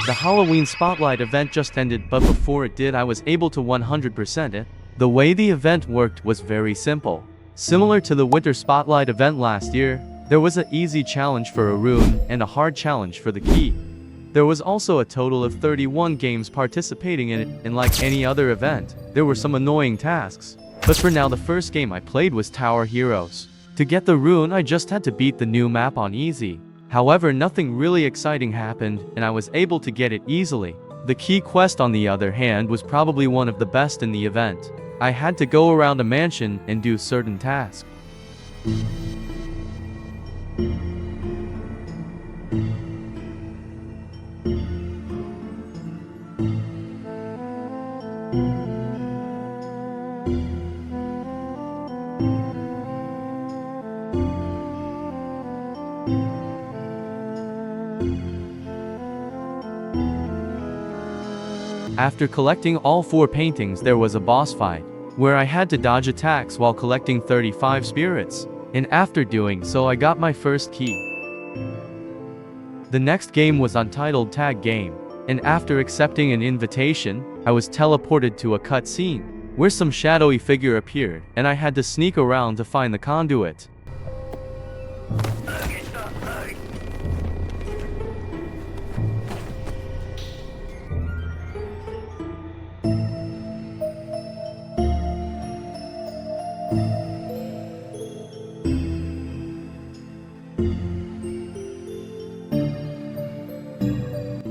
The Halloween Spotlight event just ended, but before it did I was able to 100% it. The way the event worked was very simple. Similar to the Winter Spotlight event last year, there was an easy challenge for a rune and a hard challenge for the key. There was also a total of 31 games participating in it, and like any other event, there were some annoying tasks. But for now, the first game I played was Tower Heroes. To get the rune, I just had to beat the new map on easy. However, nothing really exciting happened, and I was able to get it easily. The key quest, on the other hand, was probably one of the best in the event. I had to go around a mansion and do certain tasks. After collecting all 4 paintings, there was a boss fight, where I had to dodge attacks while collecting 35 spirits, and after doing so I got my first key. The next game was Untitled Tag Game, and after accepting an invitation, I was teleported to a cutscene, where some shadowy figure appeared, and I had to sneak around to find the conduit.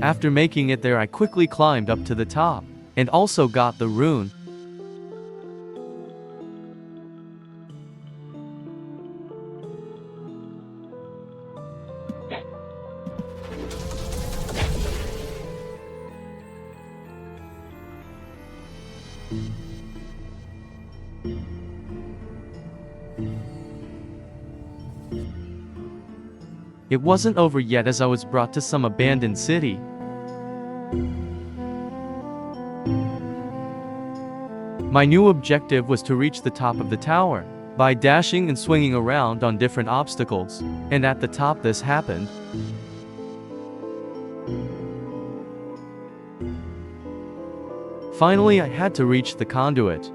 After making it there, I quickly climbed up to the top, and also got the rune. It wasn't over yet as I was brought to some abandoned city. My new objective was to reach the top of the tower, by dashing and swinging around on different obstacles, and at the top this happened. Finally, I had to reach the conduit.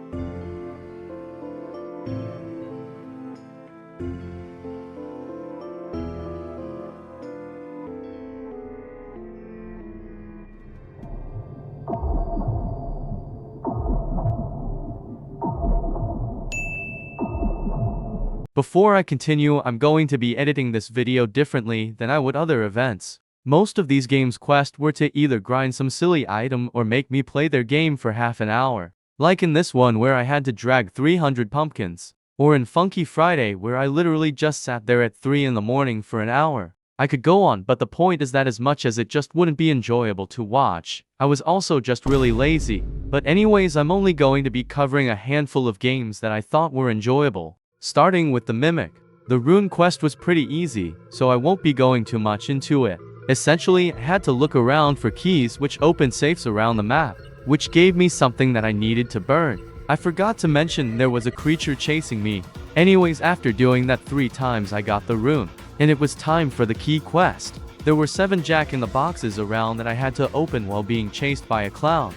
Before I continue, I'm going to be editing this video differently than I would other events. Most of these games' quests were to either grind some silly item or make me play their game for half an hour. Like in this one where I had to drag 300 pumpkins. Or in Funky Friday where I literally just sat there at 3 in the morning for an hour. I could go on, but the point is that as much as it just wouldn't be enjoyable to watch, I was also just really lazy. But anyways, I'm only going to be covering a handful of games that I thought were enjoyable. Starting with the Mimic. The rune quest was pretty easy, so I won't be going too much into it. Essentially, I had to look around for keys which opened safes around the map, which gave me something that I needed to burn. I forgot to mention there was a creature chasing me. Anyways, after doing that 3 times I got the rune, and it was time for the key quest. There were 7 jack-in-the-boxes around that I had to open while being chased by a clown.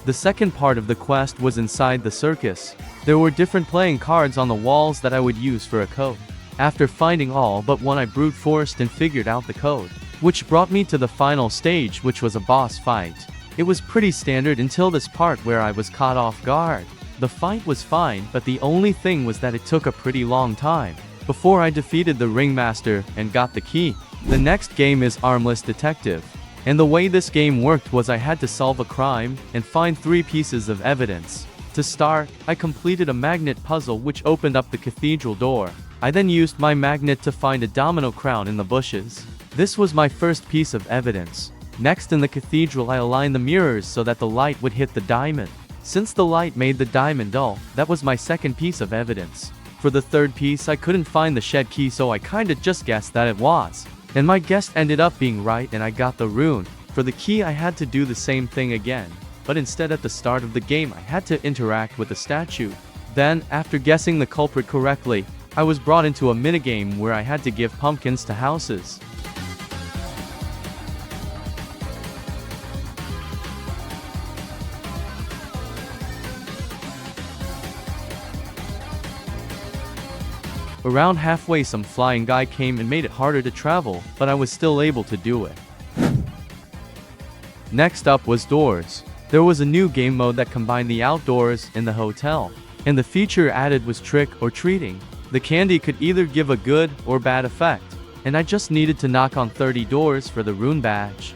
The second part of the quest was inside the circus. There were different playing cards on the walls that I would use for a code. After finding all but one, I brute forced and figured out the code, which brought me to the final stage, which was a boss fight. It was pretty standard until this part where I was caught off guard. The fight was fine, but the only thing was that it took a pretty long time before I defeated the ringmaster and got the key. The next game is Armless Detective. And the way this game worked was I had to solve a crime and find 3 pieces of evidence. To start, I completed a magnet puzzle which opened up the cathedral door. I then used my magnet to find a domino crown in the bushes. This was my first piece of evidence. Next, in the cathedral, I aligned the mirrors so that the light would hit the diamond. Since the light made the diamond dull, that was my second piece of evidence. For the third piece, I couldn't find the shed key, so I kinda just guessed that it was. And my guess ended up being right and I got the rune. For the key I had to do the same thing again, but instead at the start of the game I had to interact with the statue. Then, after guessing the culprit correctly, I was brought into a minigame where I had to give pumpkins to houses. Around halfway some flying guy came and made it harder to travel, but I was still able to do it. Next up was doors. There was a new game mode that combined the outdoors and the hotel, and the feature added was trick or treating. The candy could either give a good or bad effect, and I just needed to knock on 30 doors for the rune badge.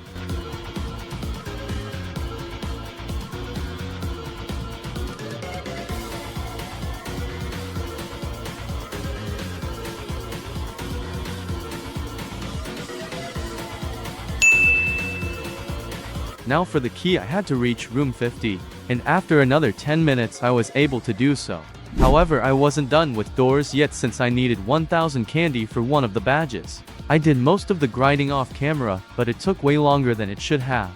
Now for the key I had to reach room 50, and after another 10 minutes I was able to do so. However, I wasn't done with doors yet since I needed 1000 candy for one of the badges. I did most of the grinding off camera, but it took way longer than it should have.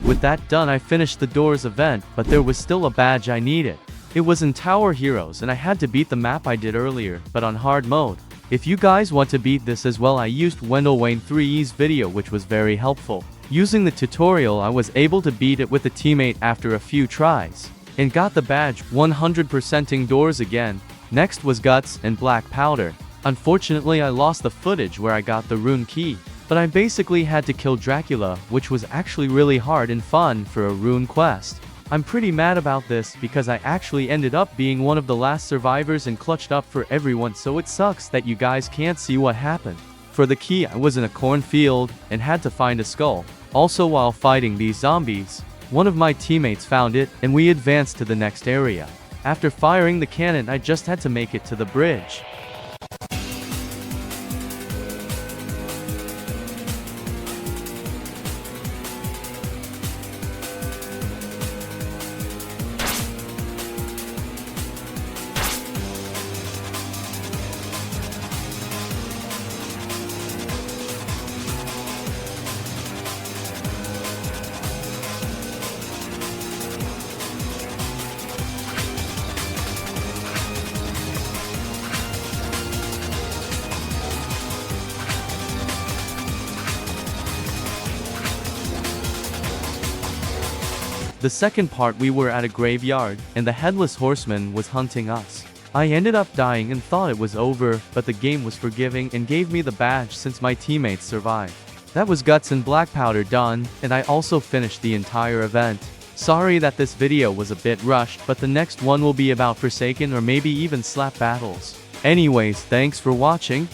With that done, I finished the doors event, but there was still a badge I needed. It was in Tower Heroes and I had to beat the map I did earlier, but on hard mode. If you guys want to beat this as well, I used Wendell Wayne 3E's video, which was very helpful. Using the tutorial I was able to beat it with a teammate after a few tries, and got the badge 100%ing doors again. Next was Guts and Blackpowder. Unfortunately I lost the footage where I got the rune key, but I basically had to kill Dracula, which was actually really hard and fun for a rune quest. I'm pretty mad about this because I actually ended up being one of the last survivors and clutched up for everyone, so it sucks that you guys can't see what happened. For the key I was in a cornfield and had to find a skull. Also, while fighting these zombies, one of my teammates found it and we advanced to the next area. After firing the cannon I just had to make it to the bridge. The second part we were at a graveyard, and the headless horseman was hunting us. I ended up dying and thought it was over, but the game was forgiving and gave me the badge since my teammates survived. That was Guts and Blackpowder done, and I also finished the entire event. Sorry that this video was a bit rushed, but the next one will be about Forsaken or maybe even slap battles. Anyways, thanks for watching.